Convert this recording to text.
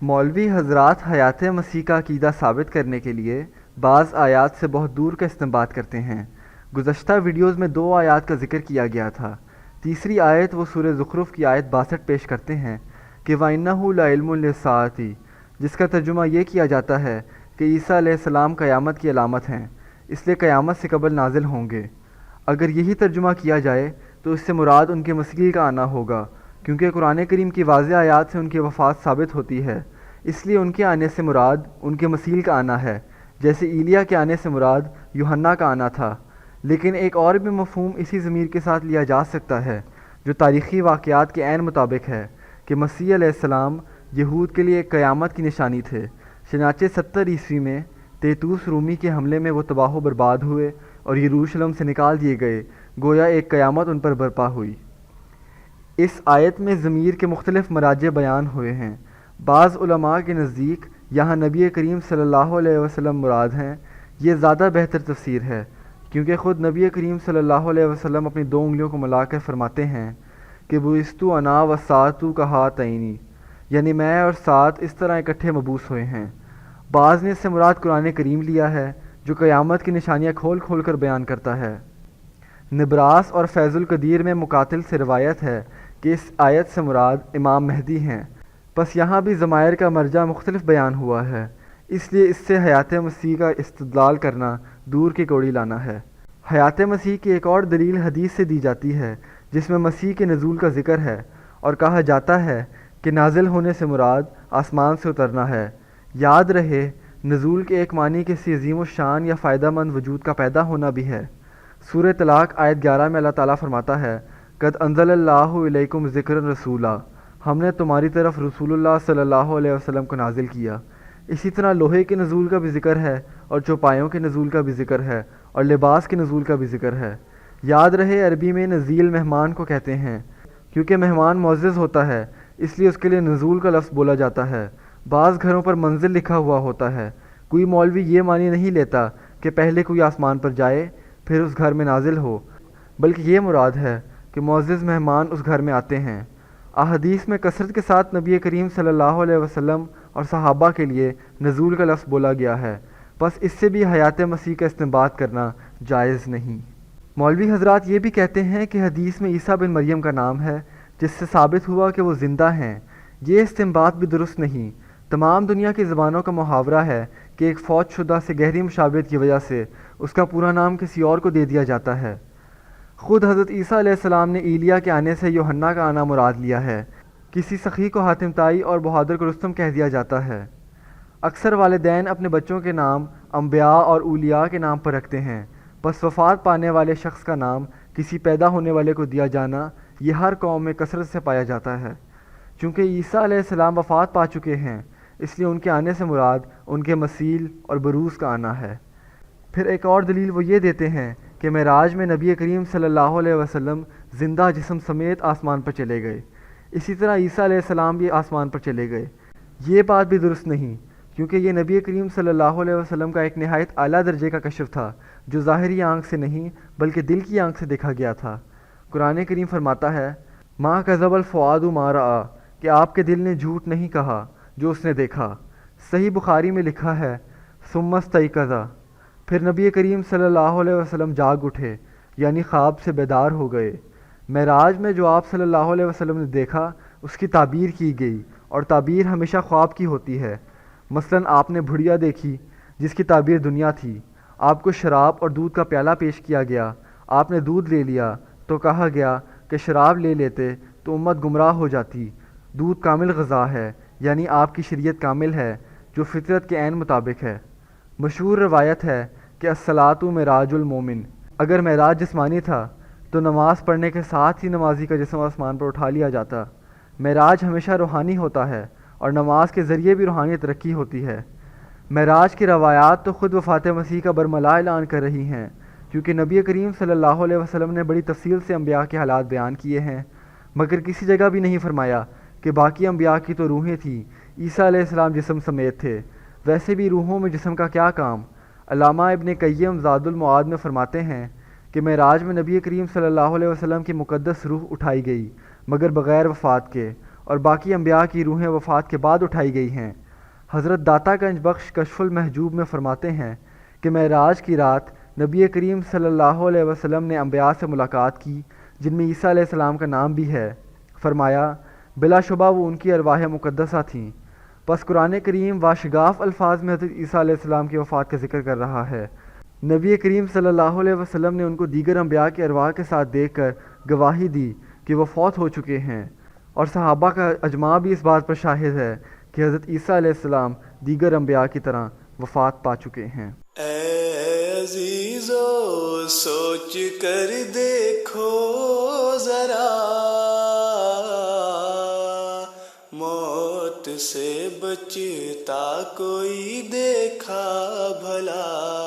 مولوی حضرات حیات مسیح کا عقیدہ ثابت کرنے کے لیے بعض آیات سے بہت دور کا استنباط کرتے ہیں۔ گزشتہ ویڈیوز میں 2 آیات کا ذکر کیا گیا تھا۔ تیسری آیت وہ سورہ زخرف کی آیت 62 پیش کرتے ہیں کہ وَإِنَّهُ لَعِلْمٌ لِلسَّاعَةِ، جس کا ترجمہ یہ کیا جاتا ہے کہ عیسیٰ علیہ السلام قیامت کی علامت ہیں، اس لیے قیامت سے قبل نازل ہوں گے۔ اگر یہی ترجمہ کیا جائے تو اس سے مراد ان کے مسیح کا آنا ہوگا، کیونکہ قرآن کریم کی واضح آیات سے ان کی وفات ثابت ہوتی ہے، اس لیے ان کے آنے سے مراد ان کے مسیح کا آنا ہے، جیسے ایلیا کے آنے سے مراد یوحنا کا آنا تھا۔ لیکن ایک اور بھی مفہوم اسی ضمیر کے ساتھ لیا جا سکتا ہے جو تاریخی واقعات کے عین مطابق ہے کہ مسیح علیہ السلام یہود کے لیے ایک قیامت کی نشانی تھے، چنانچہ 70 عیسوی میں تیتوس رومی کے حملے میں وہ تباہ و برباد ہوئے اور یروشلم سے نکال دیے گئے، گویا ایک قیامت ان پر برپا ہوئی۔ اس آیت میں ضمیر کے مختلف مراجع بیان ہوئے ہیں۔ بعض علماء کے نزدیک یہاں نبی کریم صلی اللہ علیہ وسلم مراد ہیں۔ یہ زیادہ بہتر تفسیر ہے، کیونکہ خود نبی کریم صلی اللہ علیہ وسلم اپنی 2 انگلیوں کو ملا کر فرماتے ہیں کہ بعثت انا والساعۃ کہاتین، یعنی میں اور سات اس طرح اکٹھے مبعوث ہوئے ہیں۔ بعض نے اس سے مراد قرآن کریم لیا ہے جو قیامت کی نشانیاں کھول کھول کر بیان کرتا ہے۔ نبراس اور فیض القدیر میں مقاتل سے روایت ہے کہ اس آیت سے مراد امام مہدی ہیں، پس یہاں بھی ضمائر کا مرجع مختلف بیان ہوا ہے، اس لیے اس سے حیات مسیح کا استدلال کرنا دور کی کوڑی لانا ہے۔ حیات مسیح کی ایک اور دلیل حدیث سے دی جاتی ہے جس میں مسیح کے نزول کا ذکر ہے اور کہا جاتا ہے کہ نازل ہونے سے مراد آسمان سے اترنا ہے۔ یاد رہے نزول کے ایک معنی کسی عظیم الشان یا فائدہ مند وجود کا پیدا ہونا بھی ہے۔ سورہ طلاق آیت 11 میں اللہ تعالیٰ فرماتا ہے قد انزل اللہ الیکم ذکر رسولا، ہم نے تمہاری طرف رسول اللہ صلی اللہ علیہ وسلم کو نازل کیا۔ اسی طرح لوہے کے نزول کا بھی ذکر ہے اور چوپایوں کے نزول کا بھی ذکر ہے اور لباس کے نزول کا بھی ذکر ہے۔ یاد رہے عربی میں نزیل مہمان کو کہتے ہیں، کیونکہ مہمان معزز ہوتا ہے اس لیے اس کے لیے نزول کا لفظ بولا جاتا ہے۔ بعض گھروں پر منزل لکھا ہوا ہوتا ہے۔ کوئی مولوی یہ معنی نہیں لیتا کہ پہلے کوئی آسمان پر جائے پھر اس گھر میں نازل ہو، بلکہ یہ مراد ہے کہ معزز مہمان اس گھر میں آتے ہیں۔ احادیث میں کثرت کے ساتھ نبی کریم صلی اللہ علیہ وسلم اور صحابہ کے لیے نزول کا لفظ بولا گیا ہے، بس اس سے بھی حیات مسیح کا استنباط کرنا جائز نہیں۔ مولوی حضرات یہ بھی کہتے ہیں کہ حدیث میں عیسیٰ بن مریم کا نام ہے جس سے ثابت ہوا کہ وہ زندہ ہیں۔ یہ استنباط بھی درست نہیں۔ تمام دنیا کی زبانوں کا محاورہ ہے کہ ایک فوت شدہ سے گہری مشابہت کی وجہ سے اس کا پورا نام کسی اور کو دے دیا جاتا ہے۔ خود حضرت عیسیٰ علیہ السلام نے ایلیا کے آنے سے یوحنا کا آنا مراد لیا ہے۔ کسی سخی کو حاتم طائی اور بہادر کو رستم کہہ دیا جاتا ہے۔ اکثر والدین اپنے بچوں کے نام انبیاء اور اولیاء کے نام پر رکھتے ہیں، پس وفات پانے والے شخص کا نام کسی پیدا ہونے والے کو دیا جانا یہ ہر قوم میں کثرت سے پایا جاتا ہے۔ چونکہ عیسیٰ علیہ السلام وفات پا چکے ہیں اس لیے ان کے آنے سے مراد ان کے مسیل اور بروز کا آنا ہے۔ پھر ایک اور دلیل وہ یہ دیتے ہیں کہ معراج میں نبی کریم صلی اللہ علیہ وسلم زندہ جسم سمیت آسمان پر چلے گئے، اسی طرح عیسیٰ علیہ السلام بھی آسمان پر چلے گئے۔ یہ بات بھی درست نہیں، کیونکہ یہ نبی کریم صلی اللہ علیہ وسلم کا ایک نہایت اعلیٰ درجے کا کشف تھا جو ظاہری آنکھ سے نہیں بلکہ دل کی آنکھ سے دیکھا گیا تھا۔ قرآن کریم فرماتا ہے ما کذب الفؤاد ما رأى، کہ آپ کے دل نے جھوٹ نہیں کہا جو اس نے دیکھا۔ صحیح بخاری میں لکھا ہے ثم استيقظ، پھر نبی کریم صلی اللہ علیہ وسلم جاگ اٹھے، یعنی خواب سے بیدار ہو گئے۔ معراج میں جو آپ صلی اللہ علیہ وسلم نے دیکھا اس کی تعبیر کی گئی، اور تعبیر ہمیشہ خواب کی ہوتی ہے۔ مثلا آپ نے بھڑیا دیکھی جس کی تعبیر دنیا تھی، آپ کو شراب اور دودھ کا پیالہ پیش کیا گیا، آپ نے دودھ لے لیا تو کہا گیا کہ شراب لے لیتے تو امت گمراہ ہو جاتی۔ دودھ کامل غذا ہے، یعنی آپ کی شریعت کامل ہے جو فطرت کے عین مطابق ہے۔ مشہور روایت ہے کہ الصلاۃ معراج المومن، اگر معراج جسمانی تھا تو نماز پڑھنے کے ساتھ ہی نمازی کا جسم آسمان پر اٹھا لیا جاتا۔ معراج ہمیشہ روحانی ہوتا ہے اور نماز کے ذریعے بھی روحانی ترقی ہوتی ہے۔ معراج کی روایات تو خود وفات مسیح کا برملا اعلان کر رہی ہیں، کیونکہ نبی کریم صلی اللہ علیہ وسلم نے بڑی تفصیل سے انبیاء کے حالات بیان کیے ہیں، مگر کسی جگہ بھی نہیں فرمایا کہ باقی انبیاء کی تو روحیں تھیں، عیسیٰ علیہ السلام جسم سمیت تھے۔ ویسے بھی روحوں میں جسم کا کیا کام؟ علامہ ابن قیم زاد المعاد میں فرماتے ہیں کہ معراج میں نبی کریم صلی اللہ علیہ وسلم کی مقدس روح اٹھائی گئی مگر بغیر وفات کے، اور باقی انبیاء کی روحیں وفات کے بعد اٹھائی گئی ہیں۔ حضرت داتا گنج بخش کشف المحجوب میں فرماتے ہیں کہ معراج کی رات نبی کریم صلی اللہ علیہ وسلم نے انبیاء سے ملاقات کی جن میں عیسیٰ علیہ السلام کا نام بھی ہے۔ فرمایا بلا شبہ وہ ان کی ارواح مقدسہ تھیں۔ پس قرآن کریم واشگاف الفاظ میں حضرت عیسیٰ علیہ السلام کی وفات کا ذکر کر رہا ہے۔ نبی کریم صلی اللہ علیہ وسلم نے ان کو دیگر انبیاء کے ارواح کے ساتھ دیکھ کر گواہی دی کہ وہ فوت ہو چکے ہیں، اور صحابہ کا اجماع بھی اس بات پر شاہد ہے کہ حضرت عیسیٰ علیہ السلام دیگر انبیاء کی طرح وفات پا چکے ہیں۔ اے عزیزو سوچ کر دیکھو ذرا، موت سے بچتا کوئی دیکھا بھلا۔